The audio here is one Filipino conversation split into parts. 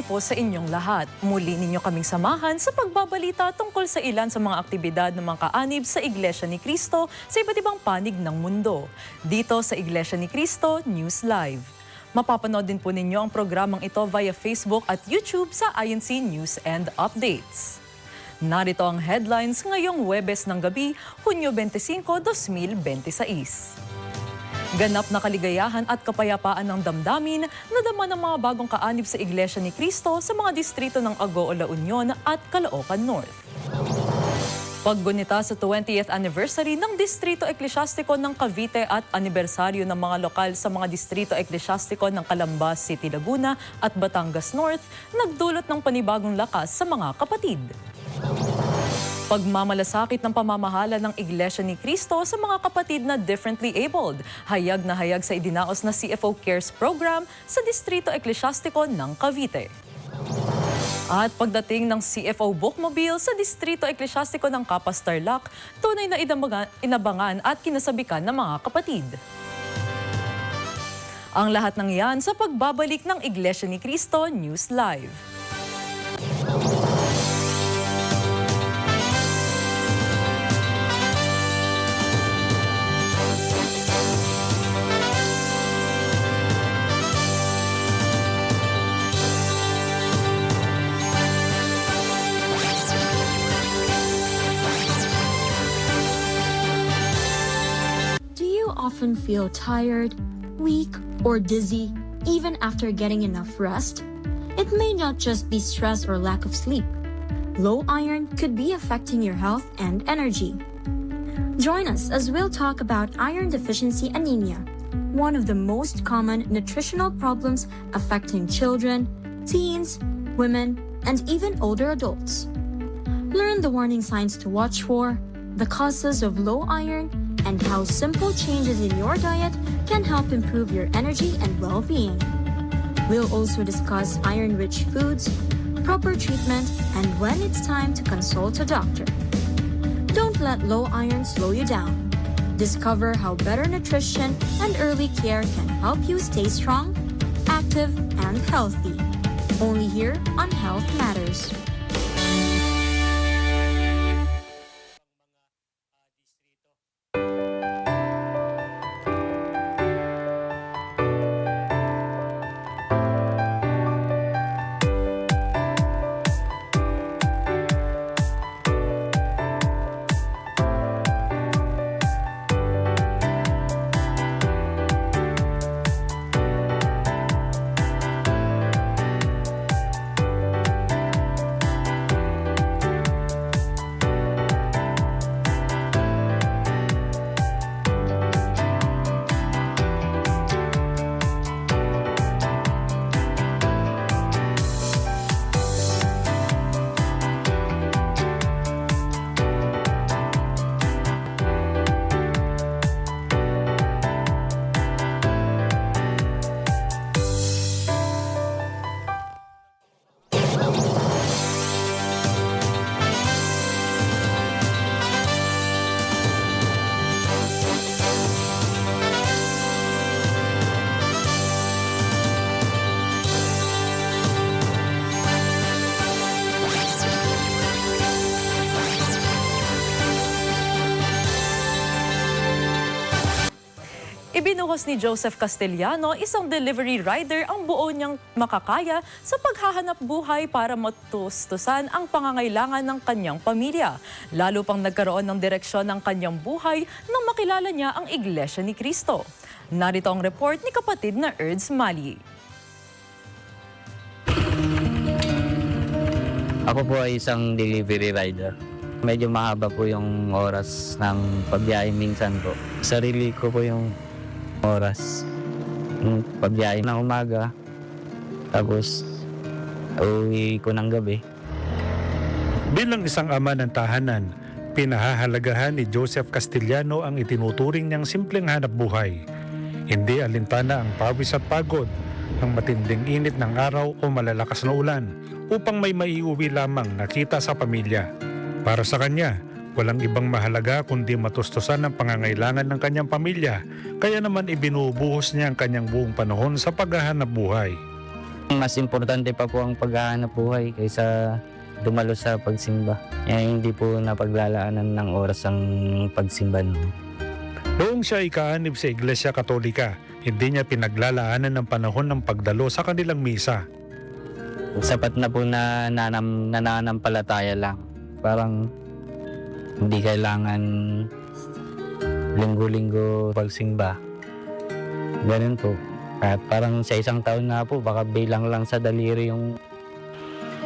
po sa inyong lahat. Muli ninyo kaming samahan sa pagbabalita tungkol sa ilan sa mga aktibidad ng mga kaanib sa Iglesia ni Cristo sa iba't ibang panig ng mundo. Dito sa Iglesia ni Cristo News Live. Mapapanood din po ninyo ang programang ito via Facebook at YouTube sa INC News and Updates. Narito ang headlines ngayong Huwebes ng gabi, Hunyo 25, 2026. Ganap na kaligayahan at kapayapaan ng damdamin na dama ng mga bagong kaanib sa Iglesia ni Cristo sa mga distrito ng Agoo, La Union at Caloocan North. Paggunita sa 20th anniversary ng Distrito Eklesyastiko ng Cavite at anibersaryo ng mga lokal sa mga Distrito Eklesyastiko ng Calamba City, Laguna at Batangas North, nagdulot ng panibagong lakas sa mga kapatid. Pagmamalasakit ng pamamahala ng Iglesia ni Cristo sa mga kapatid na differently abled. Hayag na hayag sa idinaos na CFO Cares Program sa Distrito Eklesyastiko ng Cavite. At pagdating ng CFO Bookmobile sa Distrito Eklesyastiko ng Capas Tarlac, tunay na inabangan at kinasabikan ng mga kapatid. Ang lahat ng yan sa pagbabalik ng Iglesia ni Cristo News Live. Often feel tired, weak, or dizzy even after getting enough rest? It may not just be stress or lack of sleep. Low iron could be affecting your health and energy. Join us as we'll talk about iron deficiency anemia, one of the most common nutritional problems affecting children, teens, women, and even older adults. Learn the warning signs to watch for, the causes of low iron, and how simple changes in your diet can help improve your energy and well-being. We'll also discuss iron-rich foods, proper treatment, and when it's time to consult a doctor. Don't let low iron slow you down. Discover how better nutrition and early care can help you stay strong, active, and healthy. Only here on Health Matters. Ibinuhos ni Joseph Castellano, isang delivery rider, ang buo niyang makakaya sa paghahanap buhay para matustusan ang pangangailangan ng kanyang pamilya. Lalo pang nagkaroon ng direksyon ng kanyang buhay nang makilala niya ang Iglesia ni Cristo. Narito ang report ni kapatid na Erds Mali. Ako po ay isang delivery rider. Medyo mahaba po yung oras ng pagbiyahe minsan po. Sarili ko po yung oras. Yung pagbiyahe ng umaga, tapos uwi ko ng gabi. Bilang isang ama ng tahanan, pinahahalagahan ni Joseph Castellano ang itinuturing niyang simpleng hanap buhay. Hindi alintana ang pawis at pagod, ang matinding init ng araw o malalakas na ulan upang may maiuwi lamang na kita sa pamilya. Para sa kanya, walang ibang mahalaga kundi matustusan ang pangangailangan ng kanyang pamilya, kaya naman ibinubuhos niya ang kanyang buong panahon sa paghahanap buhay. Mas importante pa po ang paghahanap buhay kaysa dumalo sa pagsimba. Kaya hindi po napaglalaanan ng oras ang pagsimba noon. Noong siya ay kaanib sa Iglesia Katolika, hindi niya pinaglalaanan ng panahon ng pagdalo sa kanilang misa. Sapat na po na nananampalataya lang. Parang hindi kailangan linggo-linggo pagsimba. Ganun po. At parang sa isang taon na po, baka bilang lang sa daliri yung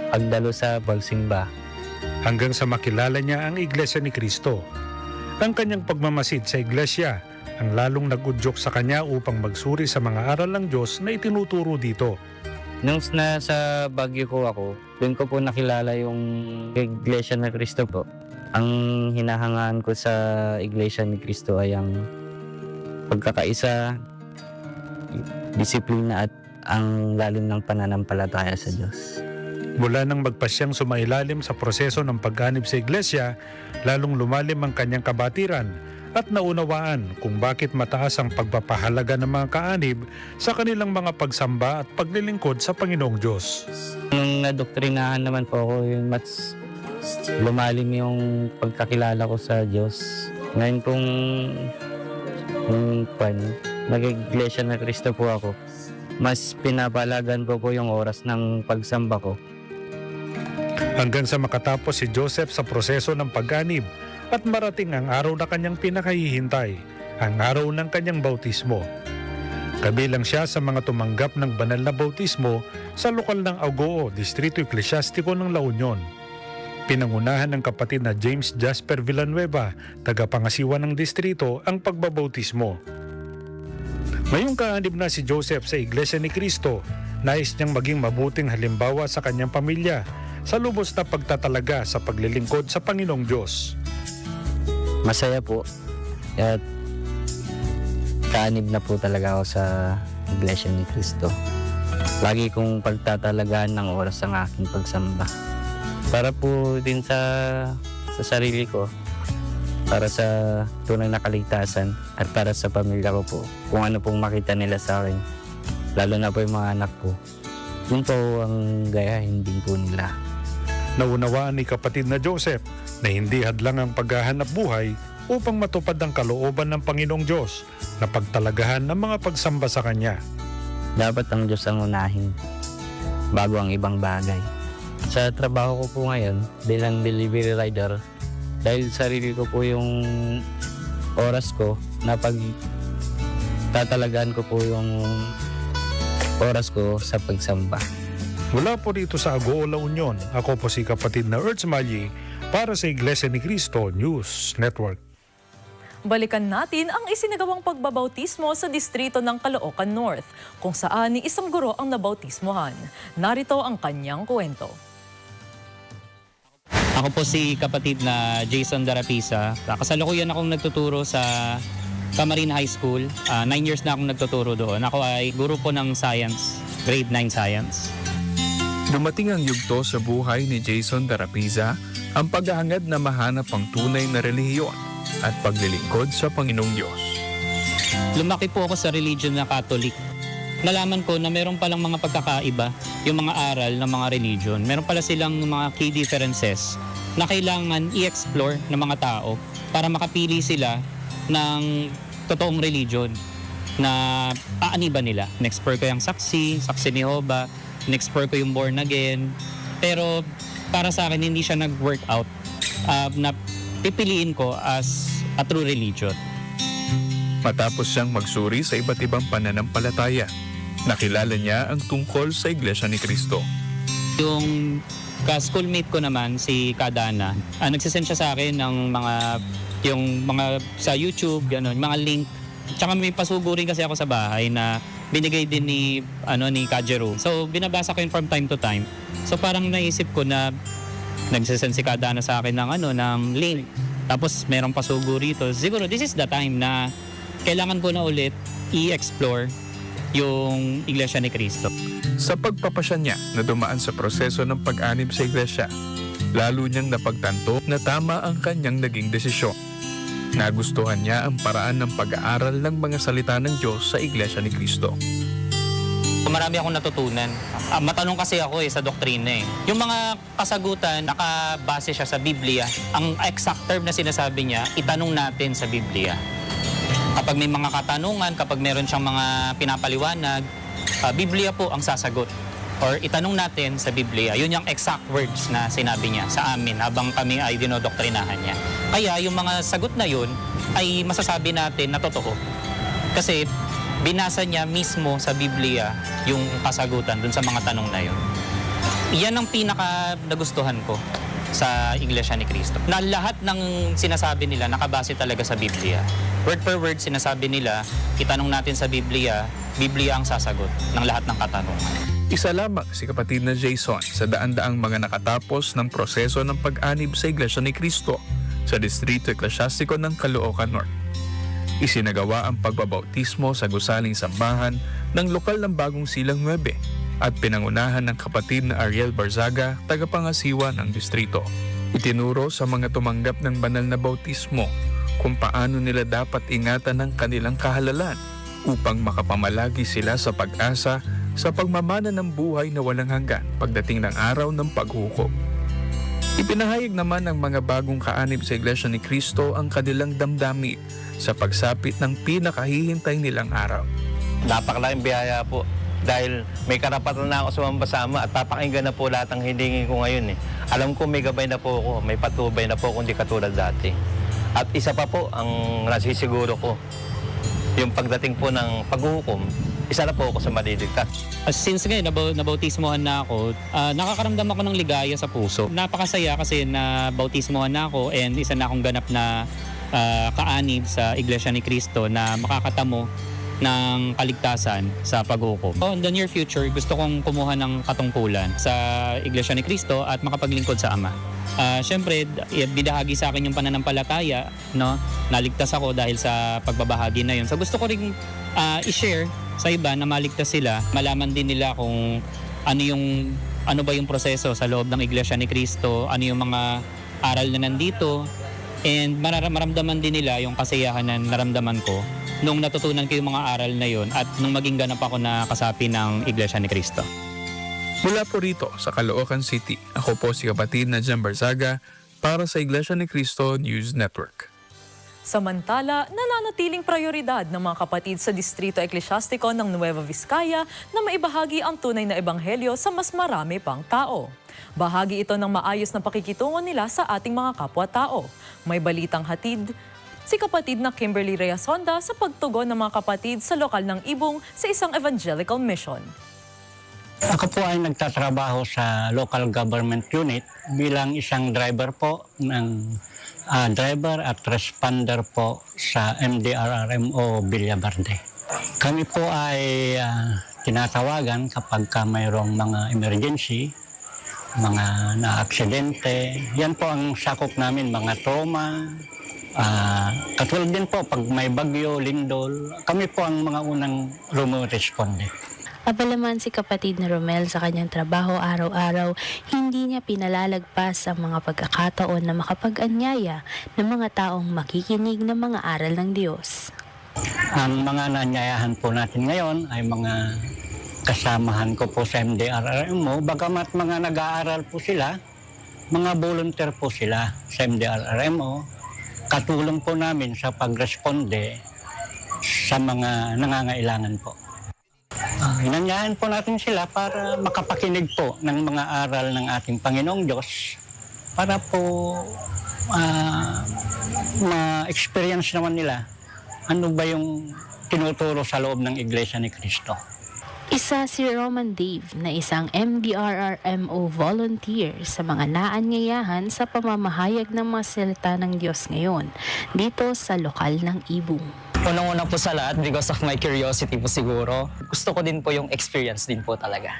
pagdalo sa pagsimba. Hanggang sa makilala niya ang Iglesia ni Cristo. Ang kanyang pagmamasid sa Iglesia ang lalong nag-udyok sa kanya upang magsuri sa mga aral ng Diyos na itinuturo dito. Nung nasa Baguio ko ako, doon ko po nakilala yung Iglesia ni Cristo po. Ang hinahangaan ko sa Iglesia ni Cristo ay ang pagkakaisa, disiplina at ang lalim ng pananampalataya sa Diyos. Mula nang magpasyang sumailalim sa proseso ng pag-anib sa Iglesia, lalong lumalim ang kanyang kabatiran at naunawaan kung bakit mataas ang pagpapahalaga ng mga kaanib sa kanilang mga pagsamba at paglilingkod sa Panginoong Diyos. Nung nadoktrinahan naman po ako, yung mas lumalim yung pagkakilala ko sa Diyos. Ngayon pong nag-Iglesia na Cristo po ako, mas pinapalagan po yung oras ng pagsamba ko. Hanggang sa makatapos si Joseph sa proseso ng pag-anib at marating ang araw na kanyang pinakahihintay, ang araw ng kanyang bautismo. Kabilang siya sa mga tumanggap ng banal na bautismo sa lokal ng Agoo, Distrito Eklesyastiko ng La Union. Pinangunahan ng kapatid na James Jasper Villanueva, tagapangasiwa ng distrito, ang pagbabautismo. Ngayong kaanib na si Joseph sa Iglesia ni Cristo, nais niyang maging mabuting halimbawa sa kanyang pamilya sa lubos na pagtatalaga sa paglilingkod sa Panginoong Diyos. Masaya po at kaanib na po talaga ako sa Iglesia ni Cristo. Lagi kong pagtatalagaan ng oras ang aking pagsamba. Para po din sa sarili ko, para sa tunay na kaligtasan at para sa pamilya ko po. Kung ano pong makita nila sa akin, lalo na po yung mga anak ko. Yun po ang gayahin din po nila. Naunawaan ni kapatid na Joseph na hindi hadlang ang paghahanap buhay upang matupad ang kalooban ng Panginoong Diyos na pagtalagahan ng mga pagsamba sa Kanya. Dapat ang Diyos ang unahin bago ang ibang bagay. Sa trabaho ko po ngayon bilang delivery rider, dahil sarili ko po yung oras ko na tatalagaan ko po yung oras ko sa pagsamba. Mula po dito sa Agoo, La Union, ako po si kapatid na Ertz Malyi para sa Iglesia ni Cristo News Network. Balikan natin ang isinagawang pagbabautismo sa distrito ng Caloocan North, kung saan ni isang guro ang nabautismohan. Narito ang kanyang kwento. Ako po si kapatid na Jason Darapisa. Kasalukuyan akong nagtuturo sa Camarines High School. 9 years na akong nagtuturo doon. Ako ay guro po ng science, grade 9 science. Dumating ang yugto sa buhay ni Jason Darapisa ang paghahangad na mahanap ang tunay na relihiyon at paglilingkod sa Panginoong Diyos. Lumaki po ako sa religion na Catholic. Nalaman ko na meron palang mga pagkakaiba yung mga aral ng mga religion. Meron pala silang mga key differences na kailangan i-explore ng mga tao para makapili sila ng totoong religion na aaniba nila. In-explore ko yung saksi ni Jehovah, in-explore ko yung born again. Pero para sa akin hindi siya nag-work out na pipiliin ko as a true religion. Matapos siyang magsuri sa iba't ibang pananampalataya, nakilala niya ang tungkol sa Iglesia ni Cristo. Yung ka-schoolmate ko naman, si Kadana, nagsisend siya sa akin ng mga sa YouTube, gano'n, mga link. Tsaka may pasugo rin kasi ako sa bahay na binigay din ni Kajero. So binabasa ko yun from time to time. So parang naisip ko na nagsisend si Kadana sa akin ng link. Tapos merong pasugo rito. Siguro this is the time na kailangan ko na ulit i-explore yung Iglesia ni Cristo. Sa pagpapasya niya na dumaan sa proseso ng pag-anib sa Iglesia, lalo niyang napagtanto na tama ang kanyang naging desisyon. Nagustuhan niya ang paraan ng pag-aaral ng mga salita ng Diyos sa Iglesia ni Cristo. Marami akong natutunan. Matanong kasi ako sa doktrina eh. Yung mga kasagutan, nakabase siya sa Biblia. Ang exact term na sinasabi niya, itanong natin sa Biblia. Kapag may mga katanungan, kapag meron siyang mga pinapaliwanag, Biblia po ang sasagot. Or itanong natin sa Biblia. Yun yung exact words na sinabi niya sa amin habang kami ay dinodoktrinahan niya. Kaya yung mga sagot na yun ay masasabi natin na totoo. Kasi binasa niya mismo sa Biblia yung kasagutan dun sa mga tanong na yun. Iyan ang pinaka nagustuhan ko sa Iglesia ni Cristo. Na lahat ng sinasabi nila nakabase talaga sa Biblia. Word per word sinasabi nila, itanong natin sa Biblia, Biblia ang sasagot ng lahat ng katanungan. Isa lamang si kapatid na Jason sa daan-daang mga nakatapos ng proseso ng pag-anib sa Iglesia ni Cristo sa Distrito Eklesyastiko ng Caloocan North. Isinagawa ang pagbabautismo sa gusaling sambahan ng lokal ng Bagong Silang 9 at pinangunahan ng kapatid na Ariel Barzaga, tagapangasiwa ng distrito. Itinuro sa mga tumanggap ng banal na bautismo kung paano nila dapat ingatan ang kanilang kahalalan upang makapamalagi sila sa pag-asa sa pagmamana ng buhay na walang hanggan pagdating ng araw ng paghukom. Ipinahayag naman ng mga bagong kaanib sa Iglesia ni Cristo ang kanilang damdamin sa pagsapit ng pinakahihintay nilang araw. Napakalaking biyaya po dahil may karapatan na ako sumama at papakinggan na po lahat ng hiningin ko ngayon. Alam ko may gabay na po ako, may patubay na po ako, hindi katulad dati. At isa pa po ang nasisiguro ko, yung pagdating po ng paghukom, isa na po ako sa maliligtas. Since ngayon, nabautismohan na ako, nakakaramdam ako ng ligaya sa puso. Napakasaya kasi nabautismohan na ako and isa na akong ganap na kaanib sa Iglesia ni Cristo na makakatamo ng kaligtasan sa paghukom. In the near future, gusto kong kumuha ng katungkulan sa Iglesia ni Cristo at makapaglingkod sa Ama. Siyempre, bidahagi sa akin yung pananampalataya, no? Naligtas ako dahil sa pagbabahagi na yun. So gusto ko rin i-share sa iba na maligtas sila, malaman din nila kung ano ba yung proseso sa loob ng Iglesia ni Cristo, ano yung mga aral na nandito, and maramdaman din nila yung kasiyahan na naramdaman ko nung natutunan ko yung mga aral na yun at nung maging ganap ako na kasapi ng Iglesia ni Cristo. Mula po rito sa Caloocan City, ako po si kapatid na Jem Barzaga para sa Iglesia ni Cristo News Network. Samantala, nananatiling prioridad ng mga kapatid sa Distrito Eklesyastiko ng Nueva Vizcaya na maibahagi ang tunay na ebanghelyo sa mas marami pang tao. Bahagi ito ng maayos na pakikitungo nila sa ating mga kapwa-tao. May balitang hatid si kapatid na Kimberly Reyasonda sa pagtugon ng mga kapatid sa lokal ng Ibong sa isang evangelical mission. Ako po ay nagtatrabaho sa local government unit bilang isang driver po ng driver at responder po sa MDRRMO Villaverde. Kami po ay tinatawagan kapag mayroong mga emergency, mga na-aksidente. Yan po ang sakop namin, mga trauma. Katulad din po pag may bagyo, lindol, kami po ang mga unang rumo-responde. Abalaman si kapatid na Romel sa kanyang trabaho araw-araw, hindi niya pinalalagpas ang mga pagkakataon na makapag-anyaya ng mga taong makikinig ng mga aral ng Diyos. Ang mga naanyayahan po natin ngayon ay mga kasamahan ko po sa MDRRMO, bagamat mga nag-aaral po sila, mga volunteer po sila sa MDRRMO, katulong po namin sa pagresponde sa mga nangangailangan po. Inanyahan po natin sila para makapakinig po ng mga aral ng ating Panginoong Diyos para po ma-experience naman nila ano ba yung tinuturo sa loob ng Iglesia ni Cristo. Isa si Roman Dave na isang MDRRMO volunteer sa mga naanyayahan sa pamamahayag ng mga salita ng Diyos ngayon dito sa lokal ng Ibong. Unang-una po sa lahat, because of my curiosity po siguro, gusto ko din po yung experience din po talaga.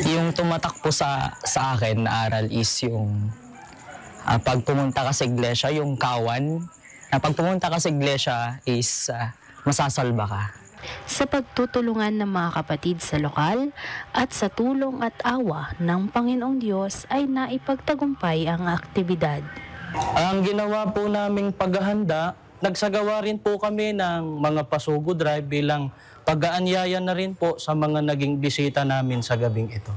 Yung tumatak po sa akin na aral is yung pag pumunta ka sa iglesia, yung kawan, na pag pumunta ka sa iglesia is masasalba ka. Sa pagtutulungan ng mga kapatid sa lokal at sa tulong at awa ng Panginoong Diyos ay naipagtagumpay ang aktibidad. Ang ginawa po naming paghahanda nagsagawa rin po kami ng mga pasugo drive bilang pag-aanyaya na rin po sa mga naging bisita namin sa gabing ito.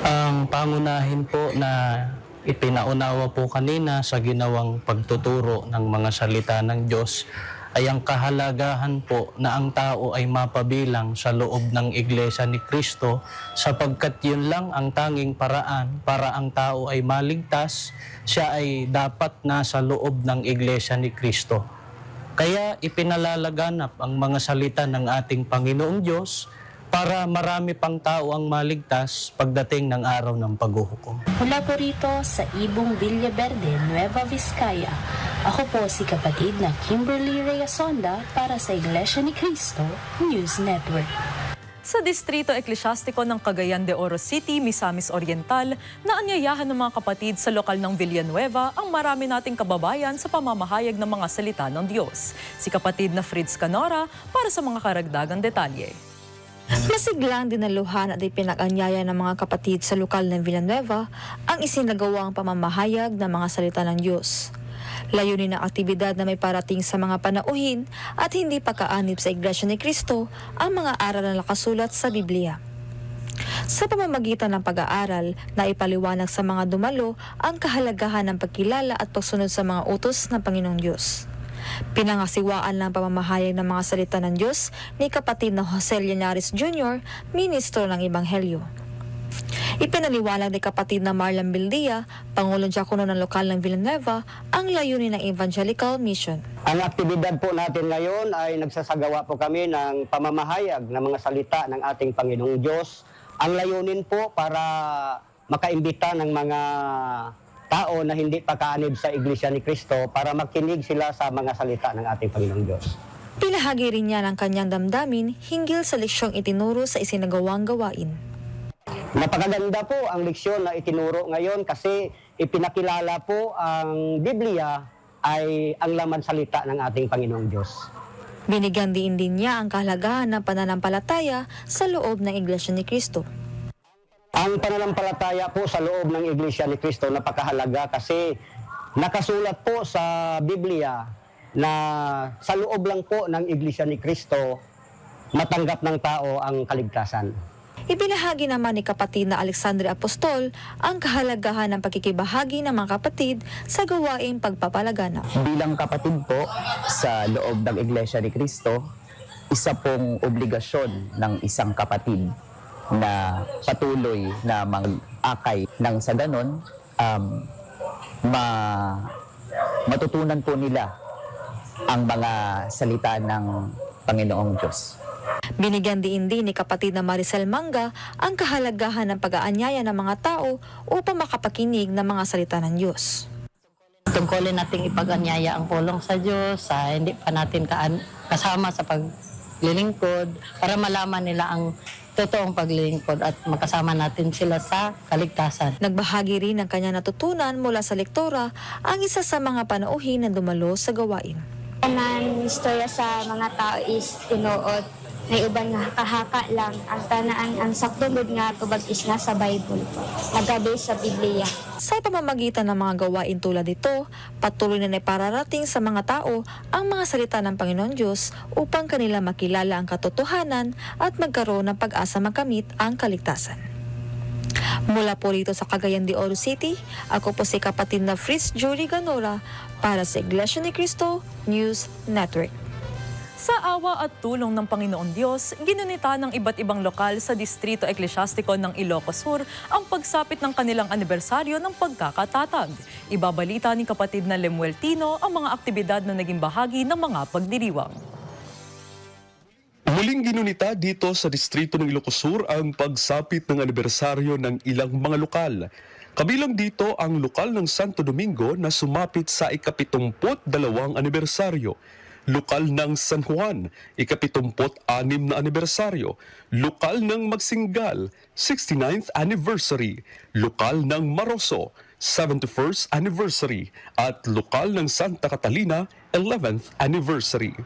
Ang pangunahin po na ipinaunawa po kanina sa ginawang pagtuturo ng mga salita ng Diyos ay ang kahalagahan po na ang tao ay mapabilang sa loob ng Iglesia ni Cristo sapagkat yun lang ang tanging paraan para ang tao ay maligtas, siya ay dapat nasa loob ng Iglesia ni Cristo. Kaya ipinalalaganap ang mga salita ng ating Panginoong Diyos para marami pang tao ang maligtas pagdating ng araw ng paghuhukom. Mula po rito sa Ibong Villaverde, Nueva Vizcaya, ako po si kapatid na Kimberly Reyesonda para sa Iglesia ni Cristo News Network. Sa Distrito Eklesyastiko ng Cagayan de Oro City, Misamis Oriental, naanyayahan ng mga kapatid sa lokal ng Villanueva ang marami nating kababayan sa pamamahayag ng mga salita ng Diyos. Si kapatid na Fritz Canora para sa mga karagdagang detalye. Masiglang dinaluhan at ipinag-anyaya ng mga kapatid sa lokal ng Villanueva ang isinagawang pamamahayag ng mga salita ng Diyos. Layunin ng aktibidad na may parating sa mga panauhin at hindi pagkaanib sa Iglesia ni Cristo ang mga aral na nakasulat sa Biblia. Sa pamamagitan ng pag-aaral na ipaliwanag sa mga dumalo ang kahalagahan ng pagkilala at pagsunod sa mga utos ng Panginoong Diyos. Pinangasiwaan ng pamamahayag ng mga salita ng Diyos ni kapatid na Jose Linares Jr., ministro ng Ebanghelyo. Ipinaliwanag ni kapatid na Marlon Bildia, Pangulong Diakono ng lokal ng Villanueva, ang layunin ng Evangelical Mission. Ang aktibidad po natin ngayon ay nagsasagawa po kami ng pamamahayag ng mga salita ng ating Panginoong Diyos. Ang layunin po para makaimbita ng mga tao na hindi pagkaanib sa Iglesia ni Cristo para makinig sila sa mga salita ng ating Panginoong Diyos. Pinahagi rin niya ng kanyang damdamin hinggil sa leksyong itinuro sa isinagawang gawain. Napakaganda po ang leksyon na itinuro ngayon kasi ipinakilala po ang Biblia ay ang laman salita ng ating Panginoong Diyos. Binigyan din niya ang kahalagahan ng pananampalataya sa loob ng Iglesia ni Cristo. Ang pananampalataya po sa loob ng Iglesia ni Cristo napakahalaga kasi nakasulat po sa Biblia na sa loob lang po ng Iglesia ni Cristo matanggap ng tao ang kaligtasan. Ibinahagi naman ni kapatid na Alexandre Apostol ang kahalagahan ng pagkikibahagi ng mga kapatid sa gawaing pagpapalaganap. Bilang kapatid po sa loob ng Iglesia ni Cristo, isa pong obligasyon ng isang kapatid na patuloy na mag-akay nang sa ganon, matutunan po nila ang mga salita ng Panginoong Diyos. Binigyan din ni kapatid na Maricel Manga ang kahalagahan ng pag-aanyaya ng mga tao upang makapakinig ng mga salita ng Diyos. Tungkulin nating ipag-anyaya ang pulong sa Diyos, hindi pa natin kasama sa paglilingkod para malaman nila ang totoong paglilingkod at makasama natin sila sa kaligtasan. Nagbahagi rin ng kanya natutunan mula sa lektora ang isa sa mga panauhin na dumalo sa gawain. Ang istorya sa mga tao is tinuod. May uban nga kahaka lang. Ang tanaan, ang saktungod nga tubag is nga sa Bible. Nagabi sa Biblia. Sa pamamagitan ng mga gawain tulad ito, patuloy na ipararating sa mga tao ang mga salita ng Panginoon Diyos upang kanila makilala ang katotohanan at magkaroon ng pag-asa makamit ang kaligtasan. Mula po rito sa Cagayan de Oro City, ako po si kapatid na Fritz Julie Ganora para sa Iglesia ni Cristo News Network. Sa awa at tulong ng Panginoon Diyos, ginunita ng iba't ibang lokal sa Distrito Eklesyastiko ng Ilocos Sur ang pagsapit ng kanilang anibersaryo ng pagkakatatag. Ibabalita ni kapatid na Lemuel Tino ang mga aktibidad na naging bahagi ng mga pagdiriwang. Muling ginunita dito sa Distrito ng Ilocos Sur ang pagsapit ng anibersaryo ng ilang mga lokal. Kabilang dito ang lokal ng Santo Domingo na sumapit sa ika-72 anibersaryo. Lokal ng San Juan, ika-76 na anibersaryo. Lokal ng Magsingal, 69th anniversary. Lokal ng Maroso, 71st anniversary. At lokal ng Santa Catalina, 11th anniversary.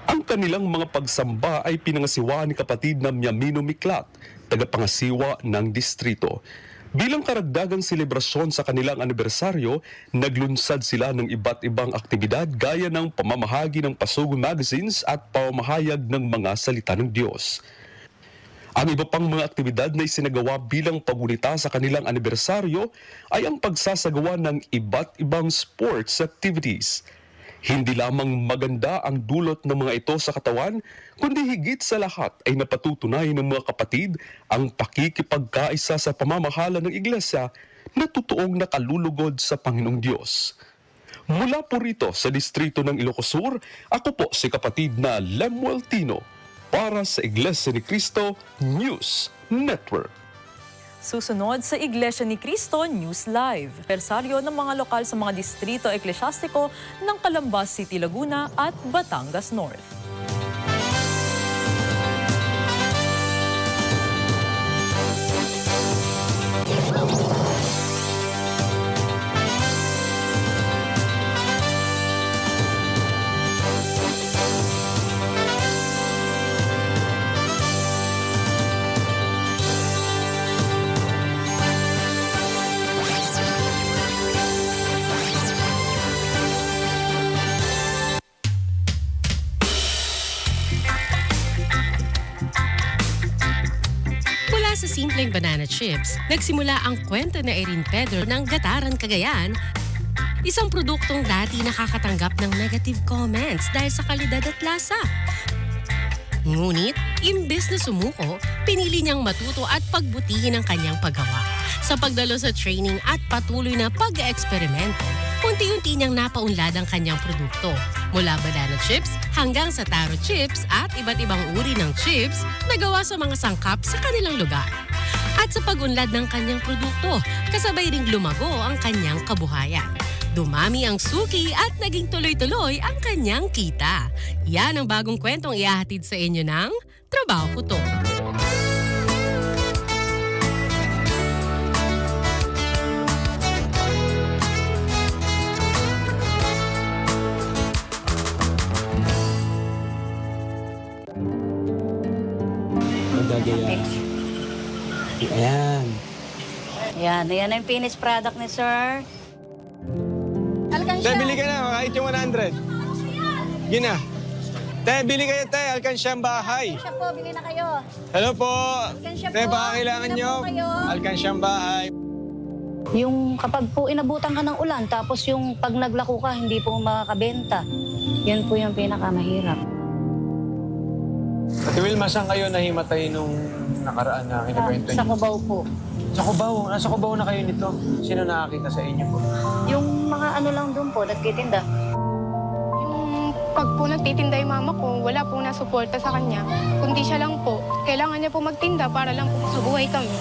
Ang kanilang mga pagsamba ay pinangasiwa ni kapatid na Miamino Miklat, tagapangasiwa ng distrito. Bilang karagdagang selebrasyon sa kanilang anibersaryo, naglunsad sila ng iba't ibang aktibidad gaya ng pamamahagi ng Pasugo magazines at pamamahayag ng mga salita ng Diyos. Ang iba pang mga aktibidad na isinagawa bilang pagunita sa kanilang anibersaryo ay ang pagsasagawa ng iba't ibang sports activities. Hindi lamang maganda ang dulot ng mga ito sa katawan, kundi higit sa lahat ay napatutunayan ng mga kapatid ang pakikipagkaisa sa pamamahala ng iglesia na totoong nakalulugod sa Panginoong Diyos. Mula po rito sa distrito ng Ilocos Sur, ako po si kapatid na Lemuel Tino para sa Iglesia ni Cristo News Network. Susunod sa Iglesia ni Cristo News Live. Anibersaryo ng mga lokal sa mga distrito eklesyastiko ng Calambas City, Laguna at Batangas North. Sa simpleng banana chips, nagsimula ang kwento na Erin Pedro ng Gataran, Cagayan, isang produktong dati nakakatanggap ng negative comments dahil sa kalidad at lasa. Ngunit, imbes na sumuko, pinili niyang matuto at pagbutihin ang kanyang paggawa. Sa pagdalo sa training at patuloy na pag-eksperimento, unti-unti niyang napaunlad ang kanyang produkto. Mula banana chips hanggang sa taro chips at iba't ibang uri ng chips na gawa sa mga sangkap sa kanilang lugar. At sa pag-unlad ng kanyang produkto, kasabay ring lumago ang kanyang kabuhayan. Dumami ang suki at naging tuloy-tuloy ang kanyang kita. Yan ang bagong kwentong ihahatid sa inyo ng Trabaho Ko To. Ayan. Ayan ang finished product ni sir. Te, bili ka na. Kahit yung 100. Yun na. Te, bili kayo, te. Alkansyang bahay. Siya po, bili na kayo. Hello po. Alkansya Te, po. baka kailangan Bili na nyo. po kayo. Alkansyang bahay. Yung kapag po inabutan ka ng ulan, tapos yung pag naglako ka, hindi po makakabenta. Yun po yung pinakamahirap. Ate Wilma, saan kayo nahimatay nung nakaraan na kinakwento niyo? Sa Cubao po. Sa Cubao? Nasa Cubao na kayo nito? Sino nakakita sa inyo po? Yung mga ano lang doon po, nagtitinda. Yung pag po nagtitinda yung mama ko, wala po nasuporta sa kanya. Kundi siya lang po. Kailangan niya po magtinda para lang po sa buhay kami.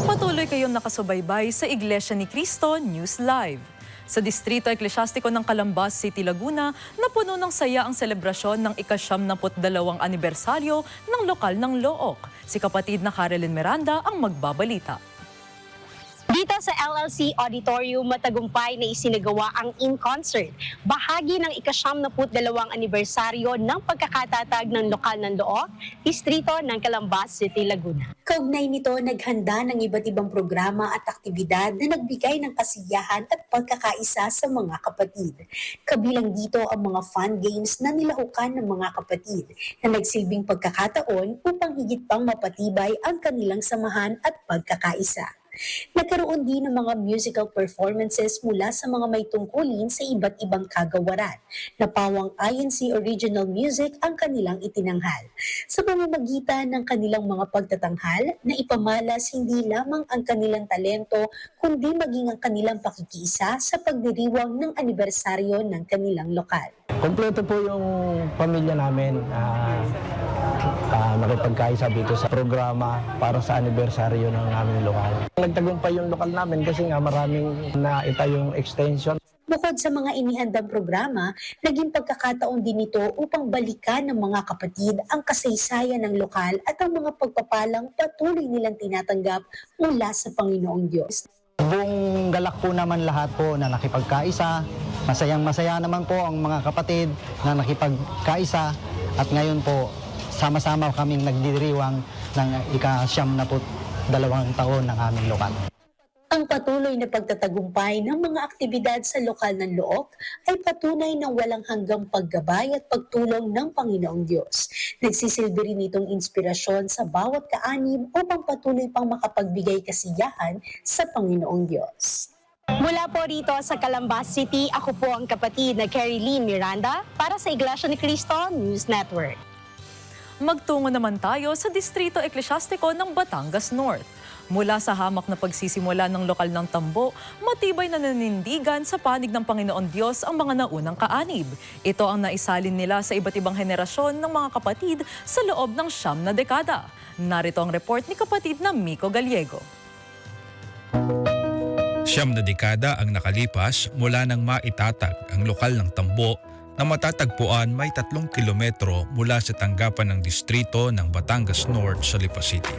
Patuloy kayong nakasubaybay sa Iglesia ni Cristo News Live. Sa Distrito Eklesyastiko ng Calambas City, Laguna, napuno ng saya ang selebrasyon ng ika-72 anibersaryo ng lokal ng Look. Si kapatid na Caroline Miranda ang magbabalita. Dito sa LLC Auditorium, matagumpay na isinagawa ang In Concert, bahagi ng ika-72 anibersaryo ng pagkakatatag ng lokal ng Look, distrito ng Calambas City, Laguna. Kaugnay nito, naghanda ng iba't ibang programa at aktibidad na nagbigay ng kasiyahan at pagkakaisa sa mga kapatid. Kabilang dito ang mga fun games na nilahukan ng mga kapatid na nagsilbing pagkakataon upang higit pang mapatibay ang kanilang samahan at pagkakaisa. Nagkaroon din ng mga musical performances mula sa mga may tungkulin sa iba't ibang kagawaran na pawang INC Original Music ang kanilang itinanghal. Sa pamamagitan ng kanilang mga pagtatanghal na ipamalas hindi lamang ang kanilang talento kundi maging ang kanilang pakikiisa sa pagdiriwang ng anibersaryo ng kanilang lokal. Kompleto po yung pamilya namin. makipagkaisa dito sa programa para sa anibersaryo ng aming lokal. Nagtagumpay yung lokal namin kasi nga maraming naitayong extension. Bukod sa mga inihandang programa, naging pagkakataon din ito upang balikan ng mga kapatid ang kasaysayan ng lokal at ang mga pagpapalang patuloy nilang tinatanggap mula sa Panginoong Diyos. Buong galak po naman lahat po na nakipagkaisa. Masayang-masaya naman po ang mga kapatid na nakipagkaisa at ngayon po sama-sama kaming nagdiriwang ng ika-92 taon ng aming lokal. Ang patuloy na pagtatagumpay ng mga aktibidad sa lokal ng Look ay patunay ng walang hanggang paggabay at pagtulong ng Panginoong Diyos. Nagsisilbi rin itong inspirasyon sa bawat kaanib upang patuloy pang makapagbigay kasiyahan sa Panginoong Diyos. Mula po rito sa Calambas City, ako po ang kapatid na Carilyn Miranda para sa Iglesia ni Cristo News Network. Magtungo naman tayo sa Distrito Eklesyastiko ng Batangas North. Mula sa hamak na pagsisimula ng lokal ng Tambo, matibay na nanindigan sa panig ng Panginoon Diyos ang mga naunang kaanib. Ito ang naisalin nila sa iba't ibang henerasyon ng mga kapatid sa loob ng 9 na dekada. Narito ang report ni kapatid na Miko Gallego. 9 na dekada ang nakalipas mula nang maitatag ang lokal ng Tambo na matatagpuan may 3 kilometro mula sa tanggapan ng distrito ng Batangas North sa Lipa City.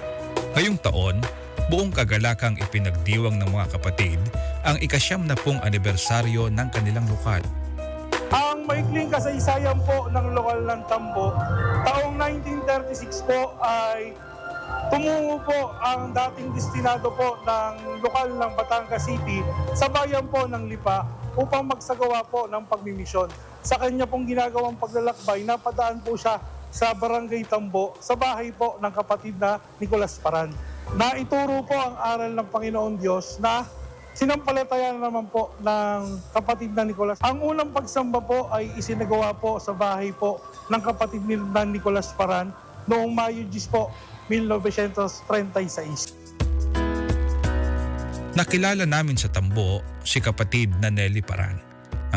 Ngayong taon, buong kagalakang ipinagdiwang ng mga kapatid ang ika-90 anibersaryo ng kanilang lokal. Ang maikling kasaysayan po ng lokal ng Tambo, taong 1936 po ay tumungo po ang dating destinado po ng lokal ng Batangas City sa bayan po ng Lipa upang magsagawa po ng pagmimisyon. Sa kanya pong ginagawang paglalakbay, napadaan po siya sa Barangay Tambo sa bahay po ng kapatid na Nicolas Paran. Naituro po ang aral ng Panginoon Diyos na sinampalataya naman po ng kapatid na Nicolas. Ang unang pagsamba po ay isinagawa po sa bahay po ng kapatid na Nicolas Paran noong Mayo 10 po, 1936. Nakilala namin sa Tambo si kapatid na Nelly Paran.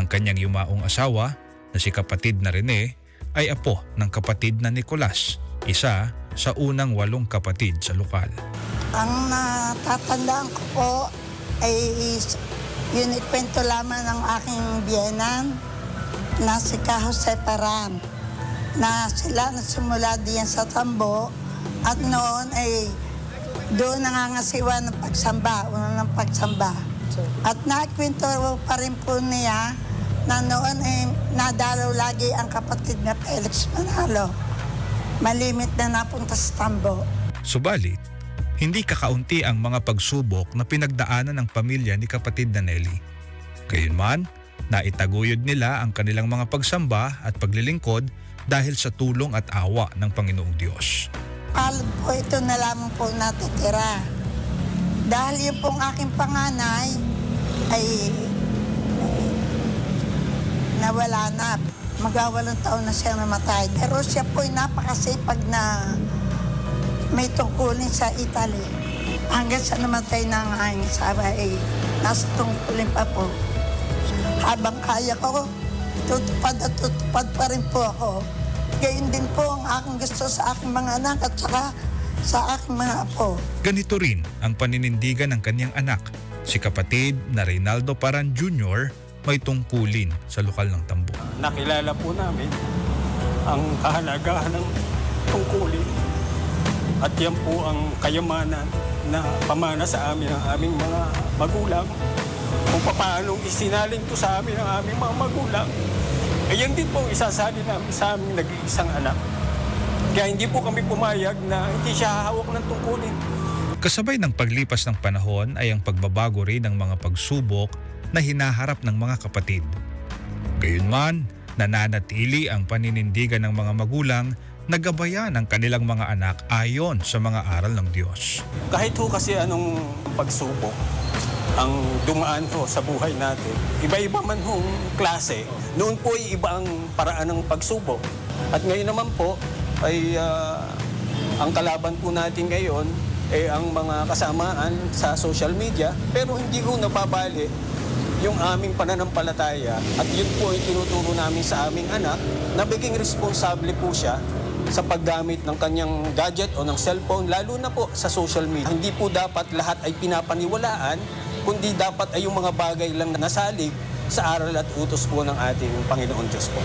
Ang kanyang yumaong asawa na si kapatid na Rene ay apo ng kapatid na Nicolas, isa sa unang 8 kapatid sa lokal. Ang natatandaan ko po ay yun ikwento lamang ng aking biyenan na si Jose Paran na sila nasimula diyan sa Tambo at noon ay doon nangangasiwa ng pagsamba, unang pagsamba. At nakwento pa rin po niya na noon ay nadalaw lagi ang kapatid na Felix Manalo. Malimit na napunta sa Tambo. Subalit, hindi kakaunti ang mga pagsubok na pinagdaanan ng pamilya ni kapatid na Nelly. Gayunman, naitaguyod nila ang kanilang mga pagsamba at paglilingkod dahil sa tulong at awa ng Panginoong Diyos. Palad po ito na lamang po natitira. Dahil yung pong aking panganay ay nawala na. Mag-8 taon na siya namatay. Pero siya po ay napakasipag na may tungkulin sa Italy. Hanggang sa namatay na ang aking asawa ay nasa tungkulin pa po. Habang kaya ko, tutupad at tutupad pa rin po ako. Gayun din po ang aking gusto sa aking mga anak at saka sa aking mga apo. Ganito rin ang paninindigan ng kanyang anak, si kapatid na Reynaldo Paran Jr., may tungkulin sa lokal ng Tambo. Nakilala po namin ang kahalagahan ng tungkulin at yan po ang kayamanan na pamana sa amin ng aming mga magulang. Kung paano isinalin to sa amin ng aming mga magulang, ay yan din po isasalin namin sa aming nag-iisang anak. Kaya hindi po kami pumayag na hindi siya hahawak ng tungkulin. Kasabay ng paglipas ng panahon ay ang pagbabago rin ng mga pagsubok na hinaharap ng mga kapatid. Gayunman, nananatili ang paninindigan ng mga magulang na gabayan ang kanilang mga anak ayon sa mga aral ng Diyos. Kahit ho kasi anong pagsubok ang dumaan ho sa buhay natin, iba-iba man hong klase, noon po ay iba ang paraan ng pagsubok. At ngayon naman po ay ang kalaban po natin ngayon ay ang mga kasamaan sa social media, pero hindi ho napabali yung aming pananampalataya at yun po ay tinuturo namin sa aming anak na biging responsable po siya sa paggamit ng kanyang gadget o ng cellphone, lalo na po sa social media. Hindi po dapat lahat ay pinapaniwalaan, kundi dapat ay yung mga bagay lang na nasalig sa aral at utos po ng ating Panginoon Diyos po.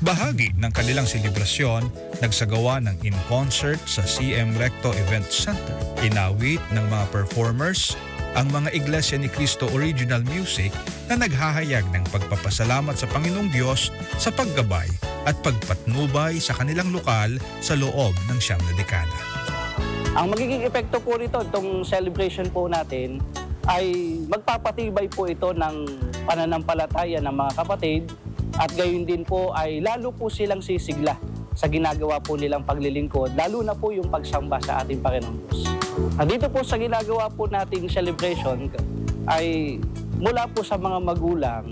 Bahagi ng kanilang selebrasyon, nagsagawa ng in-concert sa CM Recto Event Center. Inawit ng mga performers ang mga Iglesia ni Cristo original music na naghahayag ng pagpapasalamat sa Panginoong Diyos sa paggabay at pagpatnubay sa kanilang lokal sa loob ng 9 na dekada. Ang magiging epekto po rito, itong celebration po natin, ay magpapatibay po ito ng pananampalataya ng mga kapatid at gayon din po ay lalo po silang sisigla sa ginagawa po nilang paglilingkod, lalo na po yung pagsamba sa ating Panginoong Diyos. Dito po sa ginagawa po nating celebration ay mula po sa mga magulang,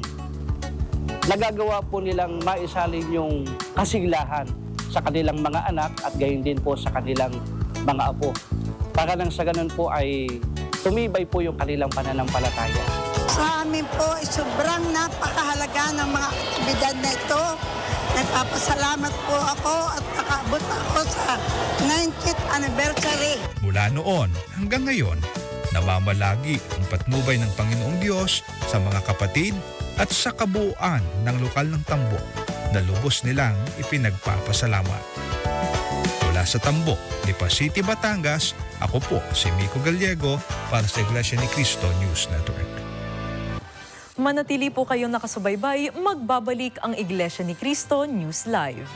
nagagawa po nilang maisalin yung kasiglahan sa kanilang mga anak at gayon din po sa kanilang mga apo. Para nang sa ganun po ay tumibay po yung kanilang pananampalataya. Sa amin po, sobrang napakahalaga ng mga aktibidad na ito. Nagpapasalamat po ako at nakaabot ako sa 90th anniversary. Mula noon hanggang ngayon, namamalagi ang patnubay ng Panginoong Diyos sa mga kapatid at sa kabuuan ng lokal ng Tambo na lubos nilang ipinagpapasalamat. Mula sa Tambo, Lipa City, Batangas, ako po si Miko Gallego para sa Iglesia ni Cristo News Network. Manatili po kayong nakasubaybay, magbabalik ang Iglesia ni Cristo News Live.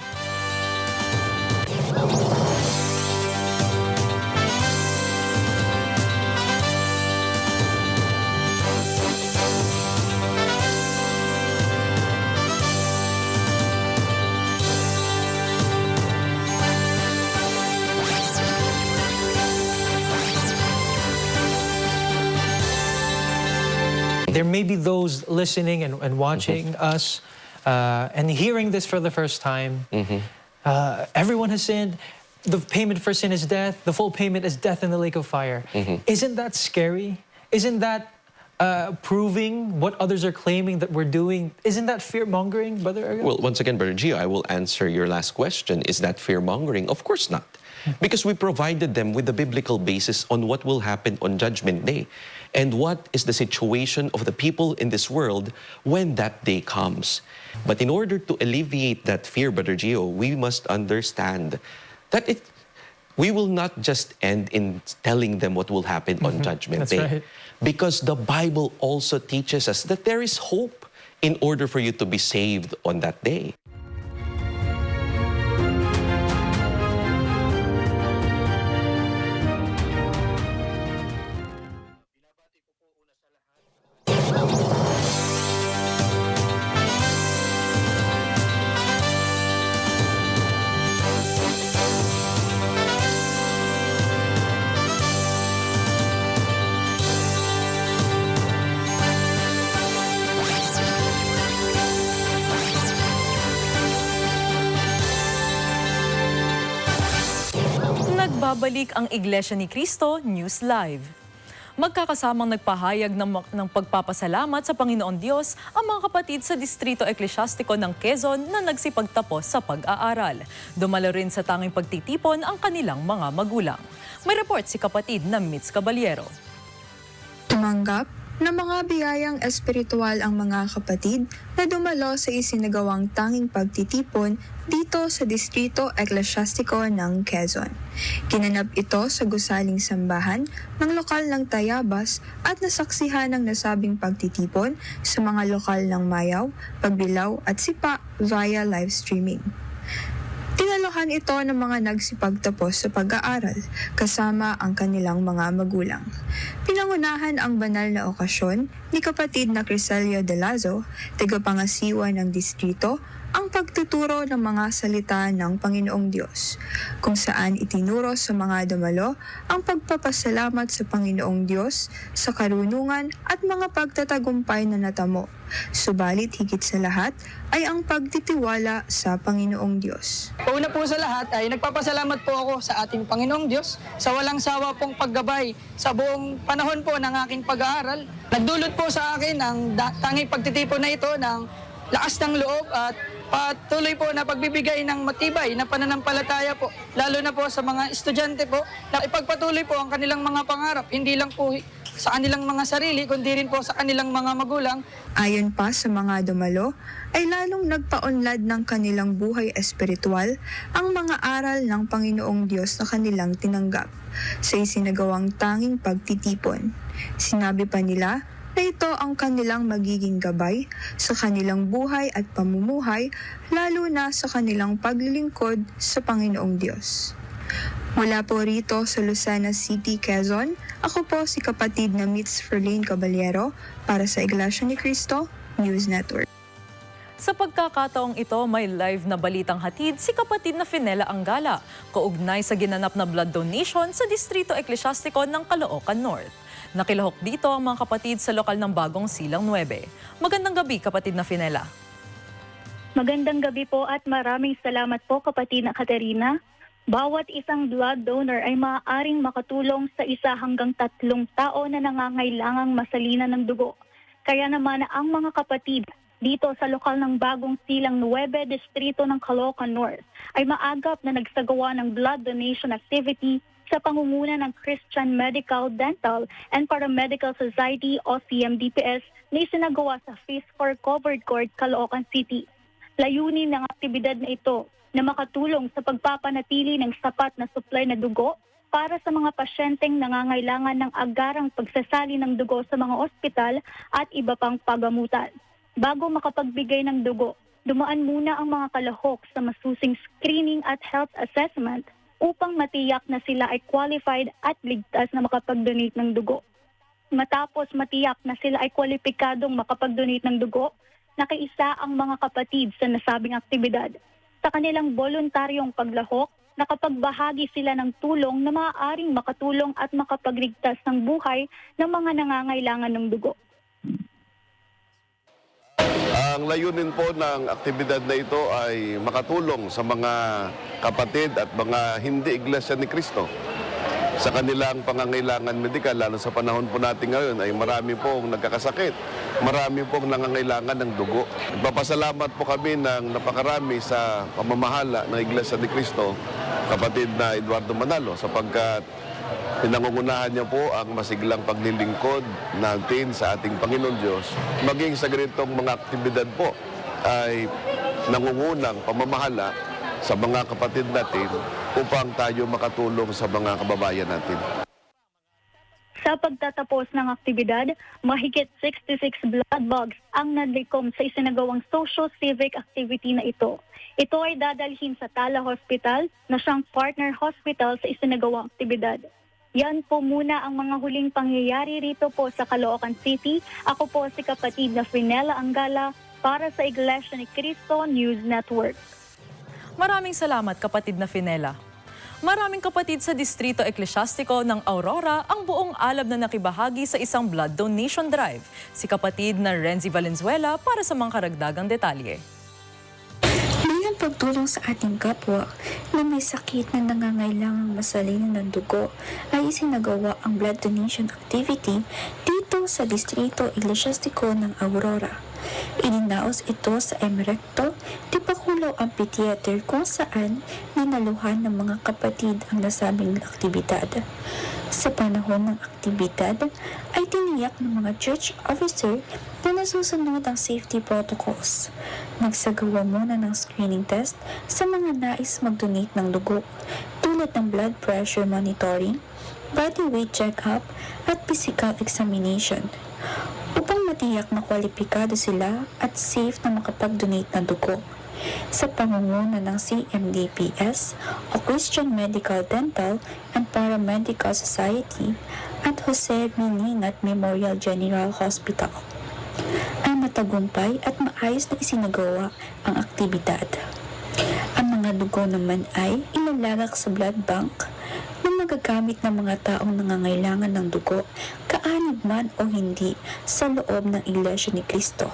There may be those listening and watching us and hearing this for the first time. Everyone has sinned. The payment for sin is death. The full payment is death in the lake of fire. Isn't that scary? Isn't that proving what others are claiming that we're doing? Isn't that fear-mongering, Brother Ergan? Well, once again, Brother Gio, I will answer your last question. Is that fear-mongering? Of course not. Because we provided them with the biblical basis on what will happen on Judgment Day and what is the situation of the people in this world when that day comes. But in order to alleviate that fear, Brother Gio, we must understand that we will not just end in telling them what will happen on Judgment Day. Right. Because the Bible also teaches us that there is hope in order for you to be saved on that day. Nagbabalik ang Iglesia ni Cristo News Live. Magkakasamang nagpahayag ng pagpapasalamat sa Panginoon Diyos ang mga kapatid sa Distrito Eklesyastiko ng Quezon na nagsipagtapos sa pag-aaral. Dumalo rin sa tanging pagtitipon ang kanilang mga magulang. May report si kapatid na Mitz Caballero. Tumanggap na mga biyayang espiritual ang mga kapatid na dumalo sa isinagawang tanging pagtitipon dito sa Distrito Eklesyastiko ng Quezon. Ginanap ito sa gusaling sambahan ng lokal ng Tayabas at nasaksihan ng nasabing pagtitipon sa mga lokal ng Mayaw, Pagbilao at Sipa via live streaming. Tinalohan ito ng mga nagsipagtapos sa pag-aaral kasama ang kanilang mga magulang. Pinangunahan ang banal na okasyon ni kapatid na Criselio de Lazo, tagapangasiwa ng distrito, ang pagtuturo ng mga salita ng Panginoong Diyos, kung saan itinuro sa mga dumalo ang pagpapasalamat sa Panginoong Diyos sa karunungan at mga pagtatagumpay na natamo. Subalit higit sa lahat ay ang pagtitiwala sa Panginoong Diyos. Una po sa lahat ay nagpapasalamat po ako sa ating Panginoong Diyos sa walang sawa pong paggabay sa buong panahon po ng aking pag-aaral. Nagdulot po sa akin ang tanging pagtitipon na ito ng lakas ng loob at patuloy po na pagbibigay ng matibay na pananampalataya po, lalo na po sa mga estudyante po, na ipagpatuloy po ang kanilang mga pangarap, hindi lang po sa kanilang mga sarili, kundi rin po sa kanilang mga magulang. Ayon pa sa mga dumalo, ay lalong nagpaunlad ng kanilang buhay espiritual ang mga aral ng Panginoong Diyos na kanilang tinanggap sa isinagawang tanging pagtitipon. Sinabi pa nila na ito ang kanilang magiging gabay sa kanilang buhay at pamumuhay, lalo na sa kanilang paglilingkod sa Panginoong Diyos. Mula po rito sa Lucena City, Quezon, ako po si kapatid na Mitz Ferlin Caballero para sa Iglesia ni Cristo News Network. Sa pagkakataong ito, may live na balitang hatid si kapatid na Finela Angala, kaugnay sa ginanap na blood donation sa Distrito Eklesyastiko ng Caloocan North. Nakilahok dito ang mga kapatid sa lokal ng Bagong Silang 9. Magandang gabi, kapatid na Finela. Magandang gabi po at maraming salamat po, kapatid na Katerina. Bawat isang blood donor ay maaaring makatulong sa 1 hanggang 3 tao na nangangailangang masalina ng dugo. Kaya naman ang mga kapatid dito sa lokal ng Bagong Silang 9, Distrito ng Caloocan North ay maagap na nagsagawa ng blood donation activity sa pangunguna ng Christian Medical, Dental and Paramedical Society o CMDPS na isinagawa sa Feast for Covered Court, Caloocan City. Layunin ng aktibidad na ito na makatulong sa pagpapanatili ng sapat na supply na dugo para sa mga pasyenteng nangangailangan ng agarang pagsasali ng dugo sa mga ospital at iba pang pagamutan. Bago makapagbigay ng dugo, dumaan muna ang mga kalahok sa masusing screening at health assessment upang matiyak na sila ay qualified at ligtas na makapag-donate ng dugo. Matapos matiyak na sila ay kwalipikadong makapag-donate ng dugo, nakiisa ang mga kapatid sa nasabing aktibidad. Sa kanilang voluntaryong paglahok, nakapagbahagi sila ng tulong na maaaring makatulong at makapagligtas ng buhay ng mga nangangailangan ng dugo. Ang layunin po ng aktibidad na ito ay makatulong sa mga kapatid at mga hindi Iglesia ni Cristo sa kanilang pangangailangan medikal, lalo sa panahon po natin ngayon ay marami pong nagkakasakit, marami pong nangangailangan ng dugo. Nagpapasalamat po kami ng napakarami sa pamamahala ng Iglesia ni Cristo, kapatid na Eduardo Manalo, sapagkat pinangungunahan niya po ang masiglang paglilingkod natin sa ating Panginoon Diyos. Maging sa ganitong mga aktibidad po ay nangungunang pamamahala sa mga kapatid natin upang tayo makatulong sa mga kababayan natin. Sa pagtatapos ng aktibidad, mahigit 66 blood bags ang nadlikom sa isinagawang social-civic activity na ito. Ito ay dadalhin sa Tala Hospital na siyang partner hospital sa isinagawang aktibidad. Yan po muna ang mga huling pangyayari rito po sa Caloocan City. Ako po si kapatid na Finela Angala para sa Iglesia ni Cristo News Network. Maraming salamat, kapatid na Finela. Maraming kapatid sa Distrito Eklesyastiko ng Aurora ang buong alab na nakibahagi sa isang blood donation drive. Si kapatid na Renzi Valenzuela para sa mga karagdagang detalye. Bilang pagtulong sa ating kapwa na may sakit na nangangailangang masalina ng dugo, ay isinagawa ang blood donation activity dito sa Distrito Eklesyastiko ng Aurora. Idinaos ito sa Emerecto de Bacolod Amphitheater kung saan ninaluhan ng mga kapatid ang nasabing aktibidad. Sa panahon ng aktibidad ay tiniyak ng mga church officer na nasusunod ang safety protocols. Nagsagawa muna ng screening test sa mga nais mag-donate ng dugo tulad ng blood pressure monitoring, body weight check-up at physical examination upang matiyak na kwalipikado sila at safe na makapag-donate ng dugo. Sa pangunguna ng CMDPS o Christian Medical, Dental and Paramedical Society at Jose Miningat Memorial General Hospital, ay matagumpay at maayos na isinagawa ang aktibidad. Ang mga dugo naman ay ilalagak sa blood bank na magagamit ng mga taong nangangailangan ng dugo, kaanib man o hindi, sa loob ng Iglesia ni Cristo.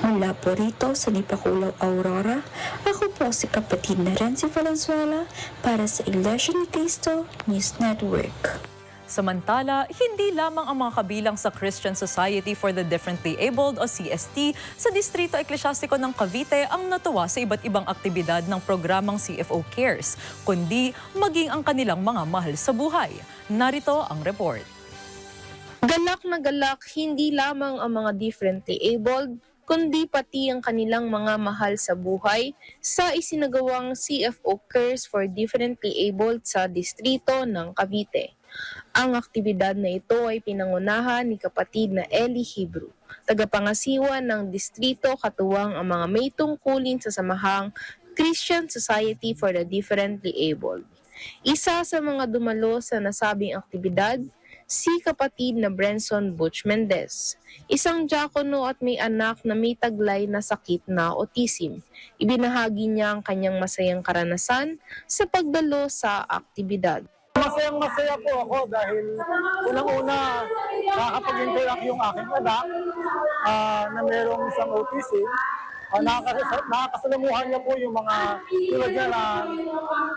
Mula po rito sa Dipakulaw, Aurora, ako po si kapatid na Renzi Valenzuela para sa Iglesia ni Cristo News Network. Samantala, hindi lamang ang mga kabilang sa Christian Society for the Differently Abled o CST sa Distrito Eklesyastiko ng Cavite ang natuwa sa iba't ibang aktibidad ng programang CFO Cares, kundi maging ang kanilang mga mahal sa buhay. Narito ang report. Galak na galak hindi lamang ang mga differently abled, kundi pati ang kanilang mga mahal sa buhay sa isinagawang CFO Cares for Differently Abled sa distrito ng Cavite. Ang aktibidad na ito ay pinangunahan ni kapatid na Eli Hebrew, tagapangasiwa ng distrito katuwang ang mga may tungkulin sa samahang Christian Society for the Differently Abled. Isa sa mga dumalo sa nasabing aktibidad, si kapatid na Brenson Butch Mendez, isang diakono at may anak na may taglay na sakit na autism. Ibinahagi niya ang kanyang masayang karanasan sa pagdalo sa aktibidad. Masayang-masaya po ako dahil unang-una nakakapag-interact yung aking anak na mayroong isang autism. Nakakasalamuhan niya po yung mga tulad niya na